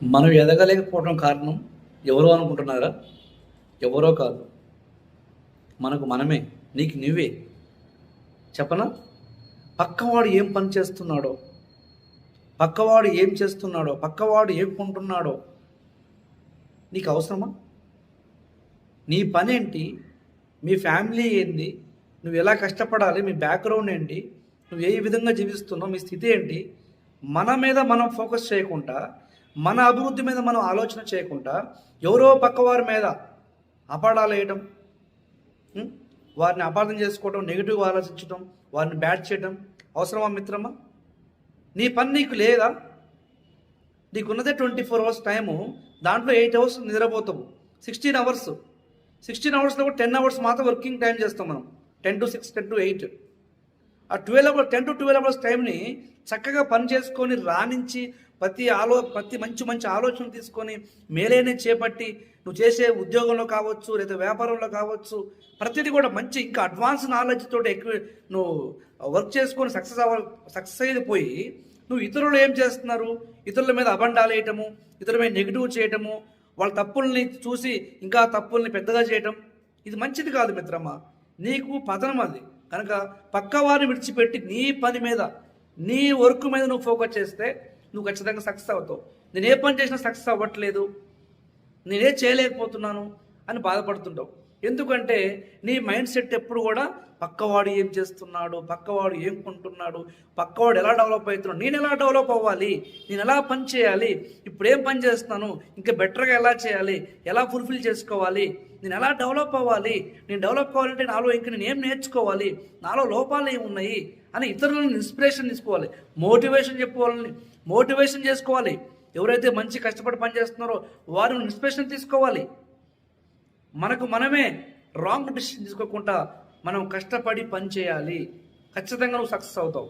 మనం ఎదగలేకపోవడం కారణం ఎవరో అనుకుంటున్నారా? ఎవరో కాదు. మనకు మనమే. నీకు నువ్వే. చెప్పనా? పక్కవాడు ఏం పని చేస్తున్నాడో, పక్కవాడు ఏం చేస్తున్నాడో, పక్కవాడు ఏం కొంటున్నాడో నీకు అవసరమా? నీ పనేంటి? మీ ఫ్యామిలీ ఏంటి? నువ్వు ఎలా కష్టపడాలి? మీ బ్యాక్గ్రౌండ్ ఏంటి? నువ్వు ఏ విధంగా జీవిస్తున్నావు? మీ స్థితి ఏంటి? మన మీద మనం ఫోకస్ చేయకుండా, మన అభివృద్ధి మీద మనం ఆలోచన చేయకుండా, ఎవరో పక్కవారి మీద అపాడాలు వేయడం, వారిని అపార్థం చేసుకోవడం, నెగిటివ్ ఆలోచించడం, వారిని బ్యాడ్ చేయడం అవసరమా మిత్రమా? నీ పని నీకు లేదా? నీకున్నదే 24 అవర్స్ టైము. దాంట్లో 8 అవర్స్ నిద్రపోతావు. 16 అవర్స్. 16 అవర్స్లో కూడా 10 అవర్స్ మాత్రం వర్కింగ్ టైం చేస్తాం మనం. 10 to 6, 10 to 8. ఆ 10 to 12 అవర్స్ టైంని చక్కగా పని చేసుకొని రాణించి ప్రతి మంచి ఆలోచనలు తీసుకొని మేలైన చేపట్టి నువ్వు చేసే ఉద్యోగంలో కావచ్చు, లేదా వ్యాపారంలో కావచ్చు, ప్రతిదీ కూడా మంచి ఇంకా అడ్వాన్స్ నాలెడ్జ్ తోటి ఎక్కువ నువ్వు వర్క్ చేసుకొని సక్సెస్ అయిపోయి నువ్వు ఇతరులు ఏం చేస్తున్నారు? ఇతరుల మీద అబండాలు వేయటము, ఇతరుల మీద నెగిటివ్ చేయటము, వాళ్ళ తప్పుల్ని చూసి ఇంకా తప్పుల్ని పెద్దగా చేయటం, ఇది మంచిది కాదు మిత్రమా. నీకు పతనం అది. కనుక పక్కవారిని విడిచిపెట్టి నీ పని మీద, నీ వర్క్ మీద నువ్వు ఫోకస్ చేస్తే నువ్వు ఖచ్చితంగా సక్సెస్ అవుతావు. నేను ఏ పని చేసినా సక్సెస్ అవ్వట్లేదు, నేనే చేయలేకపోతున్నాను అని బాధపడుతుంటావు. ఎందుకంటే నీ మైండ్ సెట్ ఎప్పుడు కూడా పక్కవాడు ఏం చేస్తున్నాడు, పక్కవాడు ఏం కొంటున్నాడు, పక్కవాడు ఎలా డెవలప్ అవుతున్నాడు, నేను ఎలా డెవలప్ అవ్వాలి, నేను ఎలా పని చేయాలి, ఇప్పుడు ఏం పని చేస్తున్నాను, ఇంకా బెటర్గా ఎలా చేయాలి, ఎలా ఫుల్ఫిల్ చేసుకోవాలి, నేను ఎలా డెవలప్ అవ్వాలి, నేను డెవలప్ అవ్వాలంటే నాలో ఇంకా నేను ఏం నేర్చుకోవాలి, నాలో లోపాలు ఏమున్నాయి అని ఇతరులను ఇన్స్పిరేషన్ తీసుకోవాలి, మోటివేషన్ చేసుకోవాలి. ఎవరైతే మంచి కష్టపడి పని చేస్తున్నారో వారిని ఇన్స్పిరేషన్ తీసుకోవాలి. మనకు మనమే రాంగ్ డిసిషన్ తీసుకోకుండా మనం కష్టపడి పని చేయాలి. ఖచ్చితంగా నువ్వు సక్సెస్ అవుతావు.